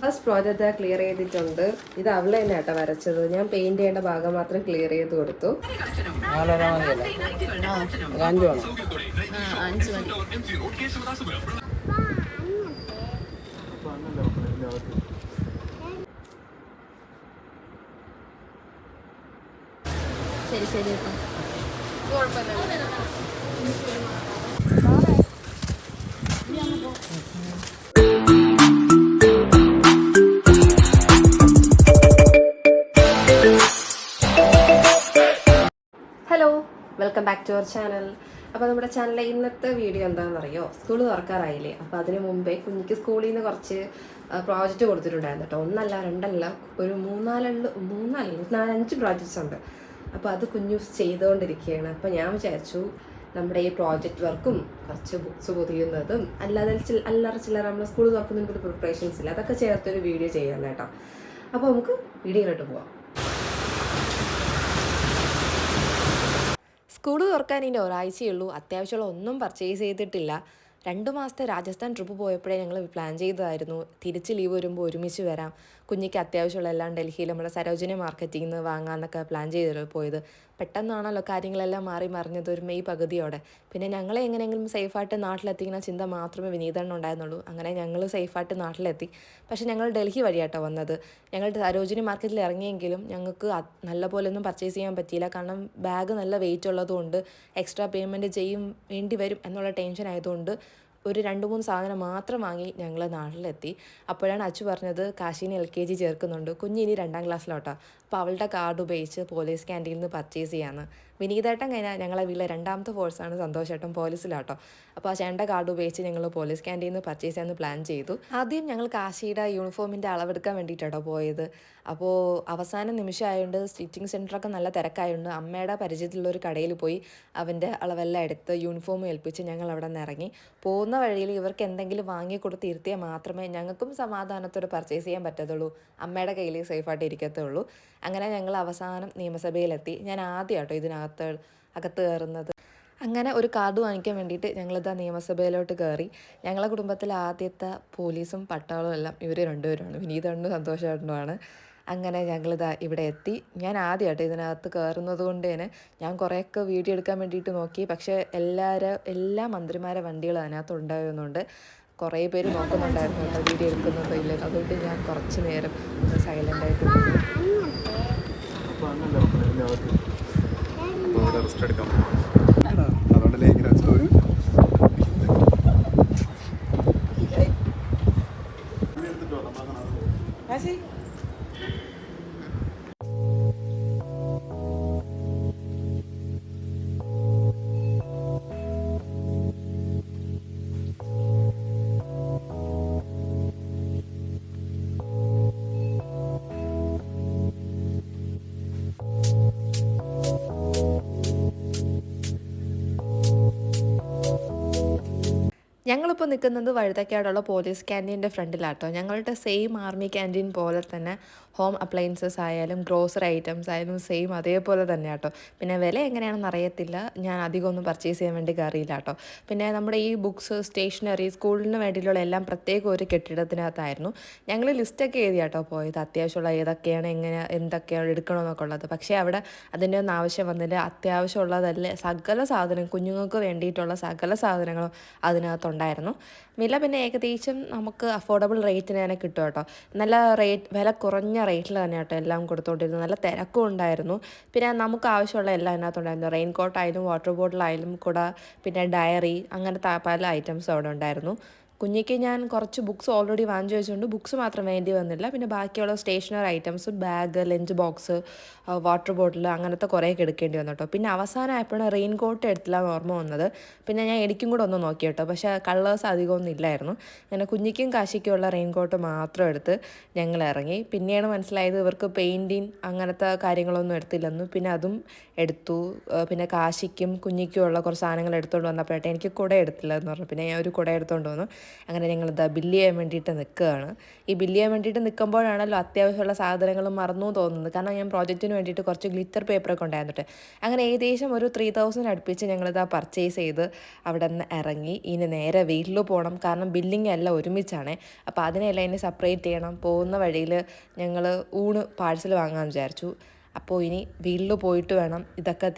First project clear ചെയ്തിട്ടുണ്ട്. ഇത് അവള് തന്നെ കേട്ടോ വരച്ചത്. ഞാൻ പെയിന്റ് ചെയ്യേണ്ട ഭാഗം മാത്രം ക്ലിയർ ചെയ്ത് കൊടുത്തു. ശരി ശരി കുഴപ്പമില്ല. Hello, welcome back to our channel. അപ്പോൾ നമ്മുടെ ചാനലിലെ ഇന്നത്തെ വീഡിയോ എന്താണെന്നറിയോ? സ്കൂൾ തുറക്കാറായില്ലേ. അപ്പോൾ അതിന് മുമ്പേ കുഞ്ഞിക്ക് സ്കൂളിൽ നിന്ന് കുറച്ച് പ്രോജക്റ്റ് കൊടുത്തിട്ടുണ്ടായിരുന്നു കേട്ടോ. ഒന്നല്ല രണ്ടല്ല, ഒരു നാലഞ്ച് പ്രോജക്റ്റ്സ് ഉണ്ട്. അപ്പോൾ അത് കുഞ്ഞു ചെയ്തുകൊണ്ടിരിക്കുകയാണ്. അപ്പോൾ ഞാൻ വിചാരിച്ചു നമ്മുടെ ഈ പ്രോജക്റ്റ് വർക്കും കുറച്ച് ബുക്സ് പൊതിയുന്നതും അല്ലാതെ ചില്ലറ നമ്മൾ സ്കൂൾ തുറക്കുന്നതിന് ഒരു പ്രിപ്പറേഷൻസ് ഇല്ല, അതൊക്കെ ചേർത്തൊരു വീഡിയോ ചെയ്യാൻ കേട്ടോ. അപ്പോൾ നമുക്ക് വീഡിയോയിലോട്ട് പോവാം. സ്കൂൾ തുറക്കാൻ ഇനി ഒരാഴ്ചയുള്ളൂ. അത്യാവശ്യമുള്ള ഒന്നും പർച്ചേസ് ചെയ്തിട്ടില്ല. 2 മാസത്തെ രാജസ്ഥാൻ ട്രിപ്പ് പോയപ്പോഴേ ഞങ്ങൾ പ്ലാൻ ചെയ്തതായിരുന്നു തിരിച്ച് ലീവ് വരുമ്പോൾ ഒരുമിച്ച് വരാം, കുഞ്ഞിക്ക് അത്യാവശ്യമുള്ള എല്ലാം ഡൽഹിയിൽ നമ്മുടെ സരോജിനി മാർക്കറ്റിൽ നിന്ന് വാങ്ങാമെന്നൊക്കെ പ്ലാൻ ചെയ്ത് പോയത്. പെട്ടെന്നാണല്ലോ കാര്യങ്ങളെല്ലാം മാറി മറിഞ്ഞത് ഒരു മെയ് പകുതിയോടെ. പിന്നെ ഞങ്ങളെ എങ്ങനെയെങ്കിലും സേഫായിട്ട് നാട്ടിലെത്തിക്കുന്ന ചിന്ത മാത്രമേ വിനീതണ്ണ ഉണ്ടായിരുന്നുള്ളൂ. അങ്ങനെ ഞങ്ങൾ സേഫായിട്ട് നാട്ടിലെത്തി. പക്ഷേ ഞങ്ങൾ ഡൽഹി വഴിയാട്ടോ വന്നത്. ഞങ്ങൾ സരോജിനി മാർക്കറ്റിൽ ഇറങ്ങിയെങ്കിലും ഞങ്ങൾക്ക് നല്ല പോലെ ഒന്നും പർച്ചേസ് ചെയ്യാൻ പറ്റിയില്ല. കാരണം ബാഗ് നല്ല വെയിറ്റ് ഉള്ളതുകൊണ്ട് എക്സ്ട്രാ പേയ്മെൻറ്റ് വേണ്ടി വരും എന്നുള്ള ടെൻഷൻ ആയതുകൊണ്ട് ഒരു 2-3 സാധനം മാത്രം വാങ്ങി ഞങ്ങൾ നാട്ടിലെത്തി. അപ്പോഴാണ് അച്ചു പറഞ്ഞത് കാശിനെ LKG ചേർക്കുന്നുണ്ട്, കുഞ്ഞിനി 2ാം ക്ലാസ്സിലോട്ടോ. അപ്പോൾ അവളുടെ കാർഡ് ഉപയോഗിച്ച് പോലീസ് ക്യാൻറ്റീനിൽ നിന്ന് പർച്ചേസ് ചെയ്യാമെന്ന്. വിനീതേട്ടൻ കഴിഞ്ഞാൽ ഞങ്ങളെ വീട്ടിലെ 2ാമത്തെ ഫോഴ്സാണ് സന്തോഷേട്ടൻ പോലീസിലാട്ടോ. അപ്പോൾ ആ ചേട്ടൻ്റെ കാർഡ് ഉപയോഗിച്ച് ഞങ്ങൾ പോലീസ് ക്യാൻറ്റീനിൽ നിന്ന് പർച്ചേസ് ചെയ്യാമെന്ന് പ്ലാൻ ചെയ്തു. ആദ്യം ഞങ്ങൾ കാശിയുടെ യൂണിഫോമിൻ്റെ അളവെടുക്കാൻ വേണ്ടിയിട്ടാട്ടോ പോയത്. അപ്പോൾ അവസാന നിമിഷമായതുകൊണ്ട് സ്റ്റിച്ചിങ് സെൻറ്ററൊക്കെ നല്ല തിരക്കായതുകൊണ്ട് അമ്മയുടെ പരിചയത്തിലുള്ളൊരു കടയിൽ പോയി അവൻ്റെ അളവെല്ലാം എടുത്ത് യൂണിഫോം ഏൽപ്പിച്ച് ഞങ്ങൾ അവിടെ നിന്ന് ഇറങ്ങി. പോകുന്ന വഴിയിൽ ഇവർക്ക് എന്തെങ്കിലും വാങ്ങിക്കൊടുത്ത് ഇരുത്തിയാൽ മാത്രമേ ഞങ്ങൾക്കും സമാധാനത്തോടെ പർച്ചേസ് ചെയ്യാൻ പറ്റത്തുള്ളൂ, അമ്മയുടെ കയ്യിൽ സേഫായിട്ട് ഇരിക്കത്തുള്ളൂ. അങ്ങനെ ഞങ്ങൾ അവസാനം നിയമസഭയിലെത്തി. ഞാൻ ആദ്യമായിട്ടോ അകത്ത് കയറുന്നത്. അങ്ങനെ ഒരു കാർഡ് വാങ്ങിക്കാൻ വേണ്ടിയിട്ട് ഞങ്ങളിതാ നിയമസഭയിലോട്ട് കയറി. ഞങ്ങളെ കുടുംബത്തിൽ ആദ്യത്തെ പോലീസും പട്ടാളവും എല്ലാം ഇവർ രണ്ടുപേരുമാണ്, വിനീതണ്ണും സന്തോഷേട്ടനുമാണ്. അങ്ങനെ ഞങ്ങളിതാ ഇവിടെ എത്തി. ഞാൻ ആദ്യമായിട്ട് ഇതിനകത്ത് കയറുന്നത് കൊണ്ട് തന്നെ ഞാൻ കുറേയൊക്കെ വീഡിയോ എടുക്കാൻ വേണ്ടിയിട്ട് നോക്കി. പക്ഷേ എല്ലാ മന്ത്രിമാരെ വണ്ടികൾ അതിനകത്ത് ഉണ്ടായിരുന്നുണ്ട്. കുറേ പേര് നോക്കുന്നുണ്ടായിരുന്നു കേട്ടോ വീഡിയോ എടുക്കുന്നുണ്ടോ ഇല്ല. അതുകൊണ്ട് ഞാൻ കുറച്ച് നേരം ഒന്ന് സൈലൻ്റായിട്ട് റെസ്റ്റ് എടുക്കാം. അതുകൊണ്ടല്ലേ ഇങ്ങനെ വെച്ചത്. ഞങ്ങളിപ്പോൾ നിൽക്കുന്നത് വഴുതക്കാടുള്ള പോലീസ് ക്യാൻറ്റീൻ്റെ ഫ്രണ്ടിലാട്ടോ. ഞങ്ങളുടെ സെയിം ആർമി ക്യാൻറ്റീൻ പോലെ തന്നെ ഹോം അപ്ലയൻസസ് ആയാലും ഗ്രോസറി ഐറ്റംസ് ആയാലും സെയിം അതേപോലെ തന്നെ കേട്ടോ. പിന്നെ വില എങ്ങനെയാണെന്ന് അറിയത്തില്ല, ഞാൻ അധികം ഒന്നും പർച്ചേസ് ചെയ്യാൻ വേണ്ടി കയറിയില്ല കേട്ടോ. പിന്നെ നമ്മുടെ ഈ ബുക്സ്, സ്റ്റേഷനറി, സ്കൂളിന് വേണ്ടിയിട്ടുള്ള എല്ലാം പ്രത്യേക ഒരു കെട്ടിടത്തിനകത്തായിരുന്നു. ഞങ്ങൾ ലിസ്റ്റൊക്കെ എഴുതി കേട്ടോ പോയത്, അത്യാവശ്യമുള്ള ഏതൊക്കെയാണ് എന്തൊക്കെയാണ് എടുക്കണമെന്നൊക്കെ ഉള്ളത്. പക്ഷേ അവിടെ അതിൻ്റെ ഒന്നും ആവശ്യം വന്നില്ല. അത്യാവശ്യമുള്ളതല്ലേ സകല സാധനം, കുഞ്ഞുങ്ങൾക്ക് വേണ്ടിയിട്ടുള്ള സകല സാധനങ്ങളും അതിനകത്തുണ്ടായിരുന്നു. വില പിന്നെ ഏകദേശം നമുക്ക് അഫോർഡബിൾ റേറ്റിന് തന്നെ കിട്ടും കേട്ടോ. നല്ല വില കുറഞ്ഞ റേറ്റിൽ തന്നെ കേട്ടോ എല്ലാം കൊടുത്തുകൊണ്ടിരുന്നു. നല്ല തിരക്കും ഉണ്ടായിരുന്നു. പിന്നെ നമുക്ക് ആവശ്യമുള്ള എല്ലാം അതിനകത്തുണ്ടായിരുന്നു. റെയിൻ കോട്ടായാലും വാട്ടർ ബോട്ടിലായാലും കുട, പിന്നെ ഡയറി, അങ്ങനത്തെ പല ഐറ്റംസും അവിടെ ഉണ്ടായിരുന്നു. കുഞ്ഞിക്ക് ഞാൻ കുറച്ച് ബുക്സ് ഓൾറെഡി വാങ്ങിച്ചു വെച്ചുകൊണ്ട് ബുക്സ് മാത്രം വേണ്ടി വന്നില്ല. പിന്നെ ബാക്കിയുള്ള stationery items, bag, lunch box, water bottle, അങ്ങനത്തെ കുറേയൊക്കെ എടുക്കേണ്ടി വന്നു കേട്ടോ. പിന്നെ അവസാനമായപ്പോഴാണ് റെയിൻ കോട്ട് എടുത്തില്ല ഓർമ്മ വന്നത്. പിന്നെ ഞാൻ എനിക്കും കൂടെ ഒന്ന് നോക്കി കേട്ടോ. പക്ഷേ കളേഴ്സ് അധികമൊന്നും ഇല്ലായിരുന്നു. അങ്ങനെ കുഞ്ഞിക്കും കാശിക്കുമുള്ള റെയിൻ കോട്ട് മാത്രം എടുത്ത് ഞങ്ങൾ ഇറങ്ങി. പിന്നെയാണ് മനസ്സിലായത് ഇവർക്ക് പെയിൻറ്റിങ് അങ്ങനത്തെ കാര്യങ്ങളൊന്നും എടുത്തില്ലെന്നു. പിന്നെ അതും എടുത്തു. പിന്നെ കാശിക്കും കുഞ്ഞിക്കും ഉള്ള കുറച്ച് സാധനങ്ങൾ എടുത്തുകൊണ്ട് വന്നപ്പോഴായിട്ട് എനിക്ക് കുട എടുത്തില്ല എന്ന് പറഞ്ഞു. പിന്നെ ഞാൻ ഒരു കുട എടുത്തുകൊണ്ട് വന്നു. അങ്ങനെ ഞങ്ങളിതാ ബില്ല് ചെയ്യാൻ വേണ്ടിയിട്ട് നിൽക്കുകയാണ്. ഈ ബില്ല് ചെയ്യാൻ വേണ്ടിയിട്ട് നിൽക്കുമ്പോഴാണല്ലോ അത്യാവശ്യമുള്ള സാധനങ്ങൾ മറന്നു തോന്നുന്നത്. കാരണം ഞാൻ പ്രോജക്റ്റിന് വേണ്ടിയിട്ട് കുറച്ച് ഗ്ലിറ്റർ പേപ്പറൊക്കെ ഉണ്ടായിരുന്നിട്ട് അങ്ങനെ ഏകദേശം ഒരു 3000 അടുപ്പിച്ച് ഞങ്ങളിതാ പർച്ചേസ് ചെയ്ത് അവിടെ നിന്ന് ഇറങ്ങി. ഇനി നേരെ വീട്ടിൽ പോകണം. കാരണം ബില്ലിങ് എല്ലാം ഒരുമിച്ചാണ്. അപ്പോൾ അതിനെല്ലാം ഇനി സെപ്പറേറ്റ് ചെയ്യണം. പോകുന്ന വഴിയിൽ ഞങ്ങൾ ഊണ് പാഴ്സൽ വാങ്ങാൻ വിചാരിച്ചു. അപ്പോൾ ഇനി വീട്ടിൽ പോയിട്ട് വേണം ഇതൊക്കെ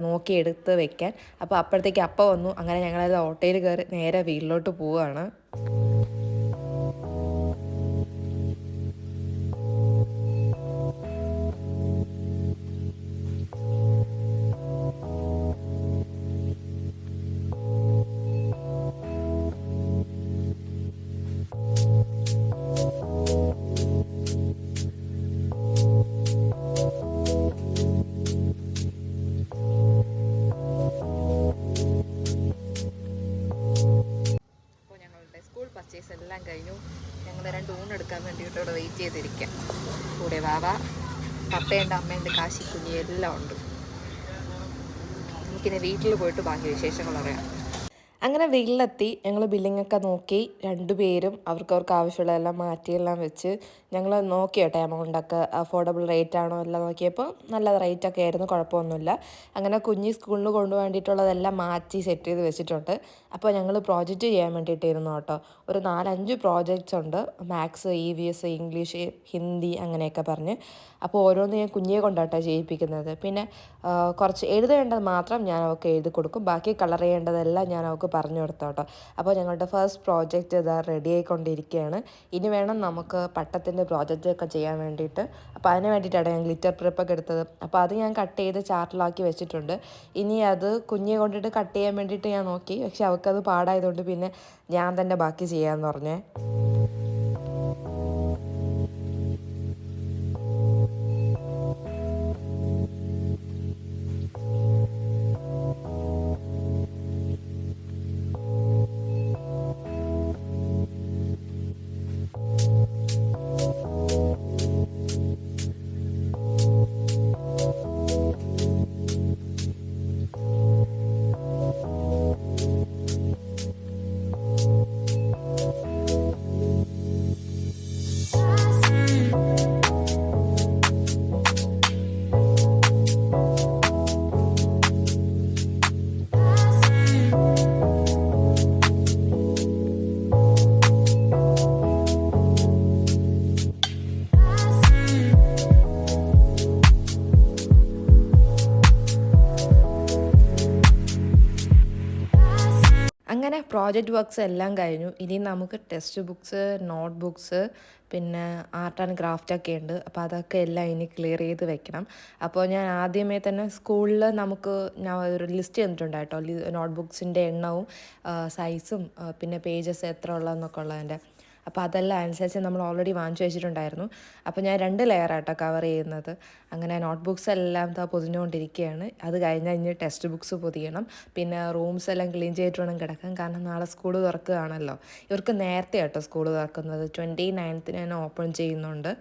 നോക്കിയെടുത്ത് വെക്കാൻ. അപ്പോൾ അപ്പോഴത്തേക്ക് അപ്പം വന്നു. അങ്ങനെ ഞങ്ങളത് ഓട്ടോയിൽ കയറി നേരെ വീട്ടിലോട്ട് പോവുകയാണ്. പർച്ചേസ് എല്ലാം കഴിഞ്ഞു. ഞങ്ങൾ 2 ഊണെടുക്കാൻ വേണ്ടിയിട്ട് ഇവിടെ വെയിറ്റ് ചെയ്തിരിക്കാം. കൂടെ വാവ, പപ്പയുണ്ട്, അമ്മയുണ്ട്, കാശി കുഞ്ഞി എല്ലാം ഉണ്ട്. എനിക്കിനി വീട്ടിൽ പോയിട്ട് ബാക്കി വിശേഷങ്ങൾ അറിയാം. അങ്ങനെ വീട്ടിലെത്തി ഞങ്ങൾ ബില്ലിങ്ങൊക്കെ നോക്കി. 2 പേരും അവർക്ക് ആവശ്യമുള്ളതെല്ലാം മാറ്റിയെല്ലാം വെച്ച് ഞങ്ങൾ നോക്കി കേട്ടോ. എമൗണ്ടൊക്കെ അഫോർഡബിൾ റേറ്റ് ആണോ എല്ലാം നോക്കിയപ്പോൾ നല്ല റേറ്റൊക്കെ ആയിരുന്നു, കുഴപ്പമൊന്നുമില്ല. അങ്ങനെ കുഞ്ഞി സ്കൂളിൽ കൊണ്ടുപോകേണ്ടിയിട്ടുള്ളതെല്ലാം മാറ്റി സെറ്റ് ചെയ്ത് വെച്ചിട്ടുണ്ട്. അപ്പോൾ ഞങ്ങൾ പ്രോജക്റ്റ് ചെയ്യാൻ വേണ്ടിയിട്ടിരുന്നു കേട്ടോ. ഒരു 4-5 പ്രോജക്റ്റ്സ് ഉണ്ട്. മാത്സ്, EVS, ഇംഗ്ലീഷ്, ഹിന്ദി അങ്ങനെയൊക്കെ പറഞ്ഞ്. അപ്പോൾ ഓരോന്ന് ഞാൻ കുഞ്ഞിയെ കൊണ്ടാട്ടോ ചെയ്യിപ്പിക്കുന്നത്. പിന്നെ കുറച്ച് എഴുതേണ്ടത് മാത്രം ഞാൻ അവൾക്ക് എഴുതി കൊടുക്കും. ബാക്കി കളർ ചെയ്യേണ്ടതെല്ലാം ഞാൻ അവൾക്ക് പറഞ്ഞു കൊടുത്തു കേട്ടോ. അപ്പോൾ ഞങ്ങളുടെ ഫസ്റ്റ് പ്രോജക്റ്റ് ഇതാ റെഡി ആയിക്കൊണ്ടിരിക്കുകയാണ്. ഇനി വേണം നമുക്ക് പട്ടത്തിൻ്റെ പ്രോജക്റ്റൊക്കെ ചെയ്യാൻ വേണ്ടിയിട്ട്. അപ്പോൾ അതിന് വേണ്ടിയിട്ടാണ് ഞാൻ ഗ്ലിറ്റർ പ്രിപ്പൊക്കെ എടുത്തത്. അപ്പോൾ അത് ഞാൻ കട്ട് ചെയ്ത് ചാർട്ടിലാക്കി വെച്ചിട്ടുണ്ട്. ഇനി അത് കുഞ്ഞിയെ കൊണ്ടിട്ട് കട്ട് ചെയ്യാൻ വേണ്ടിയിട്ട് ഞാൻ നോക്കി. പക്ഷെ അവൾക്കത് പാടായതുകൊണ്ട് പിന്നെ ഞാൻ തന്നെ ബാക്കി ചെയ്യാമെന്ന് പറഞ്ഞേ. അങ്ങനെ പ്രോജക്റ്റ് വർക്ക്സ് എല്ലാം കഴിഞ്ഞു. ഇനി നമുക്ക് ടെക്സ്റ്റ് ബുക്സ്, നോട്ട് ബുക്സ്, പിന്നെ ആർട്ട് ആൻഡ് ക്രാഫ്റ്റൊക്കെ ഉണ്ട്. അപ്പോൾ അതൊക്കെ എല്ലാം ഇനി ക്ലിയർ ചെയ്ത് വെക്കണം. അപ്പോൾ ഞാൻ ആദ്യമേ തന്നെ സ്കൂളിൽ നമുക്ക് ഞാൻ ഒരു ലിസ്റ്റ് തന്നിട്ടുണ്ട് കേട്ടോ. നോട്ട് ബുക്സിൻ്റെ എണ്ണവും സൈസും പിന്നെ പേജസ് എത്ര ഉള്ളതെന്നൊക്കെ ഉള്ളതിൻ്റെ. അപ്പോൾ അതെല്ലാം അനുസരിച്ച് നമ്മൾ ഓൾറെഡി വാങ്ങിച്ചു വെച്ചിട്ടുണ്ടായിരുന്നു. അപ്പോൾ ഞാൻ 2 ലെയറായിട്ടോ കവർ ചെയ്യുന്നത്. അങ്ങനെ നോട്ട് ബുക്സ് എല്ലാം പൊതിഞ്ഞുകൊണ്ടിരിക്കുകയാണ്. അത് കഴിഞ്ഞാൽ ഇനി ടെക്സ്റ്റ് ബുക്സ് പൊതിയണം. പിന്നെ റൂംസ് എല്ലാം ക്ലീൻ ചെയ്തിട്ട് വേണം കിടക്കാൻ. കാരണം നാളെ സ്കൂൾ തുറക്കുകയാണല്ലോ. ഇവർക്ക് നേരത്തെ കേട്ടോ സ്കൂൾ തുറക്കുന്നത്. 29th തന്നെ ഓപ്പൺ ചെയ്യുന്നുണ്ട്.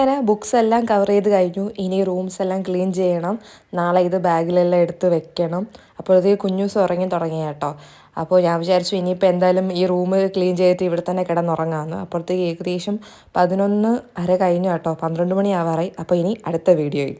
അങ്ങനെ ബുക്സ് എല്ലാം കവർ ചെയ്ത് കഴിഞ്ഞു. ഇനി റൂംസ് എല്ലാം ക്ലീൻ ചെയ്യണം. നാളെ ഇത് ബാഗിലെല്ലാം എടുത്ത് വെക്കണം. അപ്പോഴത്തേക്ക് കുഞ്ഞൂസ് ഉറങ്ങി തുടങ്ങി കേട്ടോ. അപ്പോൾ ഞാൻ വിചാരിച്ചു ഇനിയിപ്പോൾ എന്തായാലും ഈ റൂം ക്ലീൻ ചെയ്തിട്ട് ഇവിടെ തന്നെ കിടന്നുറങ്ങാമെന്ന്. അപ്പോഴത്തേക്ക് ഏകദേശം 11:30 കഴിഞ്ഞു കേട്ടോ. 12 മണിയാവാറായി. അപ്പോൾ ഇനി അടുത്ത വീഡിയോയിൽ